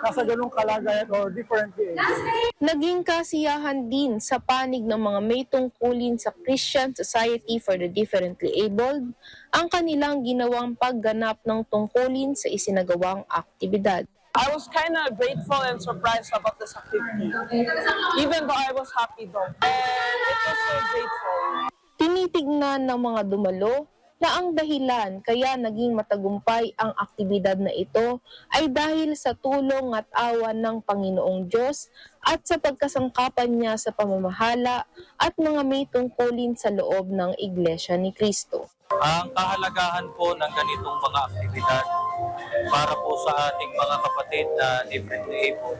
nasa ganung kalagayan or differently abled. Naging kasiyahan din sa panig ng mga may tungkulin sa Christian Society for the Differently Abled ang kanilang ginawang pagganap ng tungkulin sa isinagawang aktibidad. I was kind of grateful and surprised about this activity, even though I was happy though. And it was so grateful. Tinitignan ng mga dumalo na ang dahilan kaya naging matagumpay ang aktibidad na ito ay dahil sa tulong at awa ng Panginoong Diyos at sa pagkasangkapan niya sa pamamahala at mga may tungkulin sa loob ng Iglesia ni Cristo. Ang kahalagahan po ng ganitong mga aktibidad para po sa ating mga kapatid na differently abled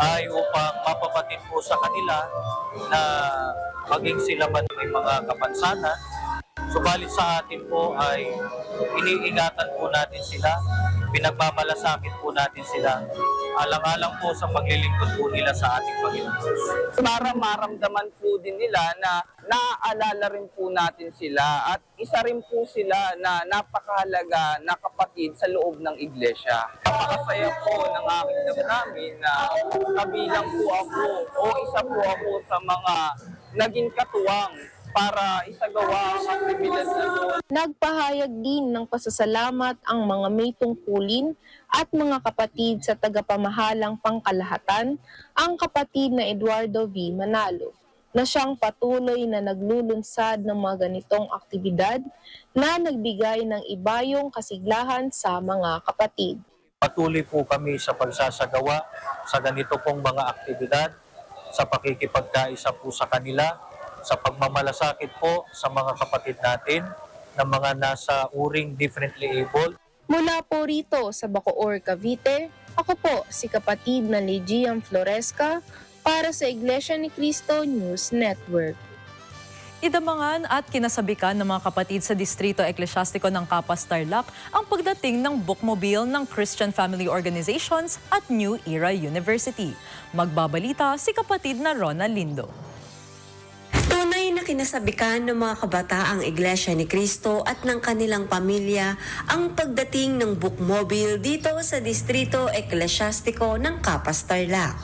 ay upang mapapatid po sa kanila na maging sila man may mga kapansanan. Subalit sa atin po ay iniingatan po natin sila, pinagmamalasakit po natin sila, alang-alang po sa paglilingkod po nila sa ating Panginoon. Para maramdaman po din nila na naaalala rin po natin sila at isa rin po sila na napakahalaga na kapatid sa loob ng iglesia. Napakasaya po ng aking damdamin na kabilang po ako o isa po ako sa mga naging katuwang para isagawa ang aktibidad na doon. Nagpahayag din ng pasasalamat ang mga may tungkulin at mga kapatid sa tagapamahalang pangkalahatan, ang kapatid na Eduardo V. Manalo, na siyang patuloy na naglulunsad ng mga ganitong aktibidad na nagbigay ng ibayong kasiglahan sa mga kapatid. Patuloy po kami sa pagsasagawa sa ganito pong mga aktibidad, sa pakikipagkaisa po sa kanila, sa pagmamalasakit po sa mga kapatid natin na mga nasa uring differently abled. Mula po rito sa Bacoor, Cavite, ako po si kapatid na Legian Floresca para sa Iglesia ni Cristo News Network. Idamangan at kinasabikan ng mga kapatid sa Distrito Eklesyastiko ng Capas Tarlac ang pagdating ng bookmobile ng Christian Family Organizations at New Era University. Magbabalita si kapatid na Rona Lindo. Tunay na kinasabikan ng mga kabataang Iglesia ni Cristo at ng kanilang pamilya ang pagdating ng bookmobile dito sa Distrito Eklesyastiko ng Capas Tarlac.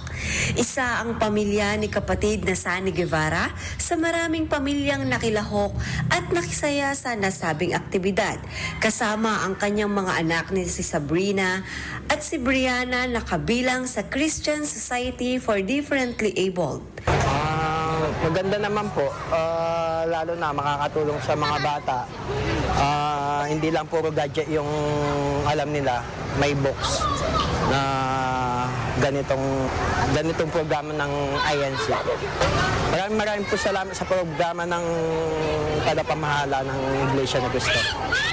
Isa ang pamilya ni kapatid na Sani Guevara sa maraming pamilyang nakilahok at nakisaya sa nasabing aktibidad, kasama ang kanyang mga anak ni si Sabrina at si Brianna na kabilang sa Christian Society for Differently Abled. Maganda naman po, lalo na makakatulong sa mga bata. Hindi lang puro gadget yung alam nila, may books na ganitong programa ng INC. Maraming po salamat sa programa ng tagapamahala ng Iglesia ni Cristo.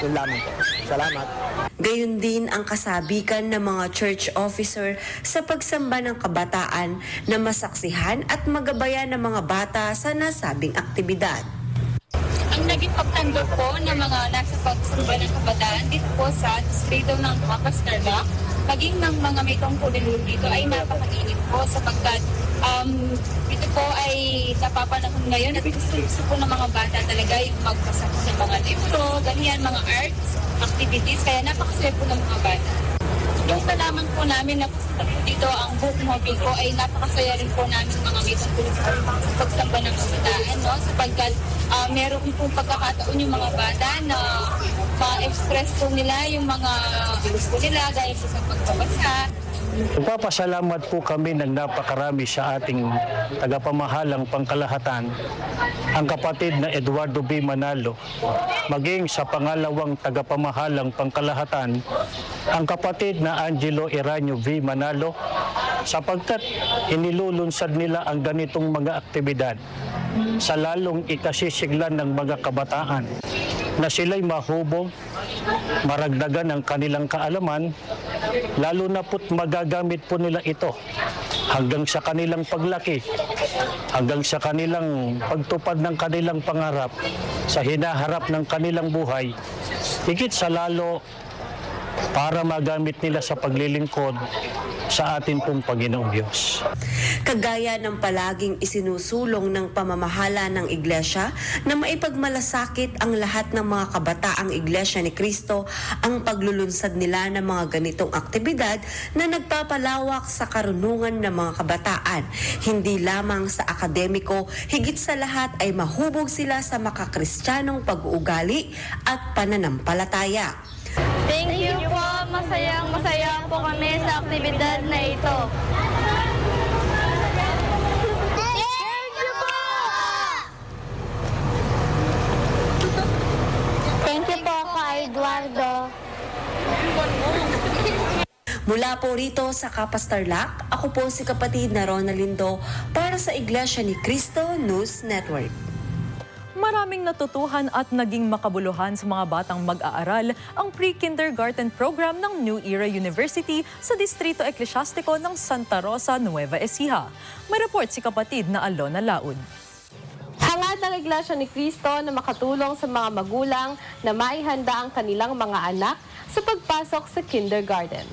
Yun lamang po. Salamat. Gayon din ang kasabikan ng mga church officer sa pagsamba ng kabataan na masaksihan at magabayan ng mga bata sa nasabing aktibidad. Ang naging pagtanggap po ng mga nasa pagsamba ng kabataan dito po sa distrito ng Capas Tarlac, maging ng mga may tungkulin dito ay napakainit po sapagkat ito po ay napapanahon ngayon at gusto po ng mga bata talaga yung magbasa ng mga libro, ganyan, mga arts activities, kaya napakasaya po ng mga bata. Yung nalaman po namin na pupunta po dito ang bookmobile po ay napakasaya rin po namin mga may tungkol sa pagsamba ng kabataan, no? Sapagkat meron po pagkakataon yung mga bata na ma-express po nila yung mga gusto nila dahil sa pagbabasa. Nagpapasalamat po kami ng napakarami sa ating tagapamahalang pangkalahatan, ang kapatid na Eduardo B. Manalo, maging sa pangalawang tagapamahalang pangkalahatan, ang kapatid na Angelo Eranio V. Manalo, sapagkat inilulunsad nila ang ganitong mga aktibidad sa lalong ikasisiglan ng mga kabataan na sila'y mahubog, maragdagan ang kanilang kaalaman, lalo na po't magagamit po nila ito hanggang sa kanilang paglaki, hanggang sa kanilang pagtupad ng kanilang pangarap sa hinaharap ng kanilang buhay, higit sa lalo para magamit nila sa paglilingkod sa atin pong Panginoong Diyos. Kagaya ng palaging isinusulong ng pamamahala ng Iglesia na maipagmalasakit ang lahat ng mga kabataang Iglesia ni Cristo, ang paglulunsad nila ng mga ganitong aktibidad na nagpapalawak sa karunungan ng mga kabataan. Hindi lamang sa akademiko, higit sa lahat ay mahubog sila sa makakristyanong pag-uugali at pananampalataya. Thank you po. Masayang po kami sa aktibidad na ito. Thank you po kay Eduardo. Mula po rito sa Kapas Tarlac, ako po si kapatid na Ronalindo para sa Iglesia ni Cristo News Network. Maraming natutuhan at naging makabuluhan sa mga batang mag-aaral ang pre-kindergarten program ng New Era University sa Distrito Eclesiastico ng Santa Rosa, Nueva Ecija. May report si kapatid na Alona Laud. Hangad ng Iglesia ni Cristo na makatulong sa mga magulang na maihanda ang kanilang mga anak sa pagpasok sa kindergarten.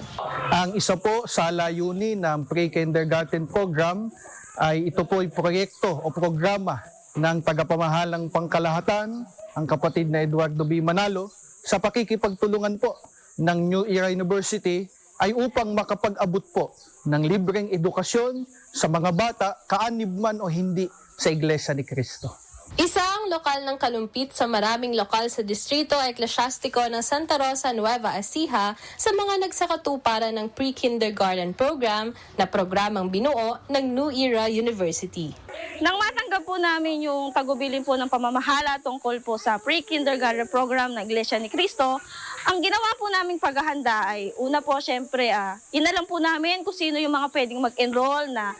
Ang isa po sa layunin ng pre-kindergarten program ay ito po ay proyekto o programa ng tagapamahalang pangkalahatan, ang kapatid na Eduardo B. Manalo, sa pakikipagtulungan po ng New Era University ay upang makapag-abot po ng libreng edukasyon sa mga bata, kaanib man o hindi, sa Iglesia ni Cristo. Isang lokal ng kalumpit sa maraming lokal sa Distrito Eclesiastico ng Santa Rosa, Nueva Ecija sa mga nagsakatuparan ng pre-kindergarten program na programang binuo ng New Era University. Nang matanggap po namin yung pagubilin po ng pamamahala tungkol po sa pre-kindergarten program ng Iglesia ni Cristo, ang ginawa po naming paghahanda ay una po syempre, inalam po namin kung sino yung mga pwedeng mag-enroll na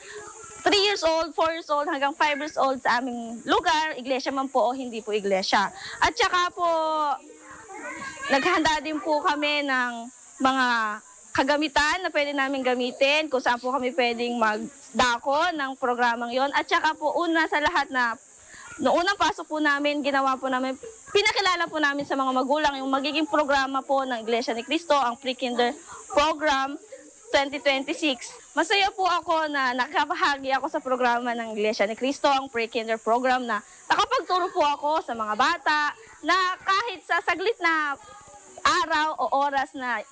3 years old, 4 years old, hanggang 5 years old sa aming lugar, iglesia man po o hindi po iglesia. At saka po, naghanda din po kami ng mga kagamitan na pwede namin gamitin, kung saan po kami pwedeng magdako ng programang yon. At saka po, una sa lahat na, noong unang pasok po namin, ginawa po namin, pinakilala po namin sa mga magulang yung magiging programa po ng Iglesia ni Cristo, ang pre-kinder program 2026. Masaya po ako na nakapahagi ako sa programa ng Iglesia ni Cristo, ang pre-kinder program na nakapagturo po ako sa mga bata na kahit sa saglit na araw o oras na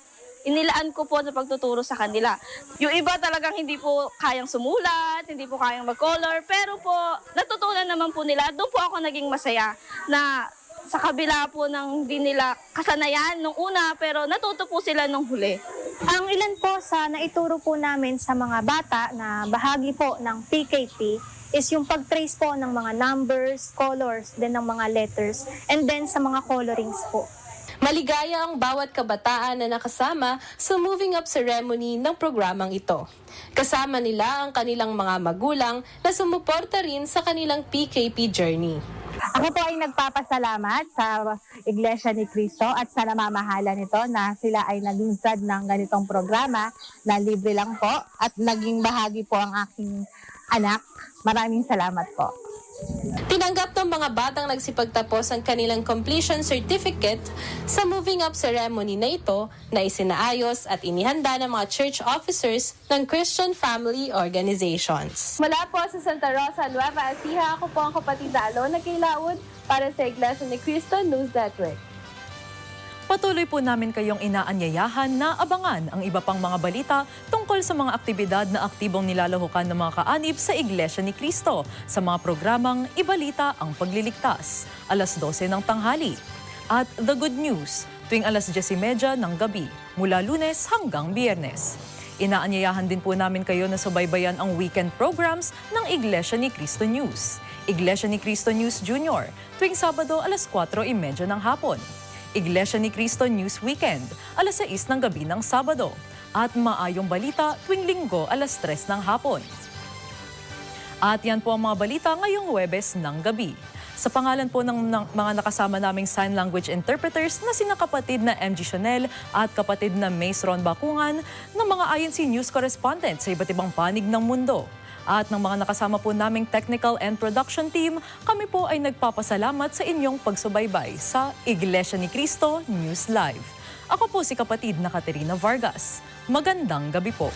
inilaan ko po sa pagtuturo sa kanila. Yung iba talagang hindi po kayang sumulat, hindi po kayang mag-color, pero po natutunan naman po nila. Doon po ako naging masaya na sa kabila po ng hindi nila kasanayan nung una, pero natuto po sila nung huli. Ang ilan po sa naituro po namin sa mga bata na bahagi po ng PKP is yung pag-trace po ng mga numbers, colors, then ng mga letters, and then sa mga colorings po. Maligaya ang bawat kabataan na nakasama sa moving up ceremony ng programang ito. Kasama nila ang kanilang mga magulang na sumuporta rin sa kanilang PKP journey. Ako po ay nagpapasalamat sa Iglesia ni Cristo at sa namamahala nito na sila ay nalunsad ng ganitong programa na libre lang po at naging bahagi po ang aking anak. Maraming salamat po. Tinanggap ng mga batang nagsipagtapos ang kanilang completion certificate sa moving up ceremony na ito na isinaayos at inihanda ng mga church officers ng Christian family organizations. Mula po sa Santa Rosa, Nueva Ecija, ako po ang kapatid na Alona Laud para sa Iglesia ni Cristo News Network. Patuloy po namin kayong inaanyayahan na abangan ang iba pang mga balita tungkol sa mga aktibidad na aktibong nilalahukan ng mga kaanib sa Iglesia ni Cristo sa mga programang Ibalita ang Pagliligtas, alas 12 ng tanghali. At The Good News, tuwing alas 10:30 ng gabi, mula Lunes hanggang Biyernes. Inaanyayahan din po namin kayo na subaybayan ang weekend programs ng Iglesia ni Cristo News. Iglesia ni Cristo News Junior, tuwing Sabado alas 4:30 ng hapon. Iglesia ni Cristo News Weekend, alas 6 ng gabi ng Sabado. At Maayong Balita tuwing Linggo alas 3 ng hapon. At yan po ang mga balita ngayong Huwebes ng gabi. Sa pangalan po ng mga nakasama naming sign language interpreters na sina kapatid na MG Chanel at kapatid na Mace Ron Bakungan ng mga INC News correspondent sa iba't ibang panig ng mundo. At ng mga nakasama po naming technical and production team, kami po ay nagpapasalamat sa inyong pagsubaybay sa Iglesia ni Cristo News Live. Ako po si kapatid na Caterina Vargas. Magandang gabi po.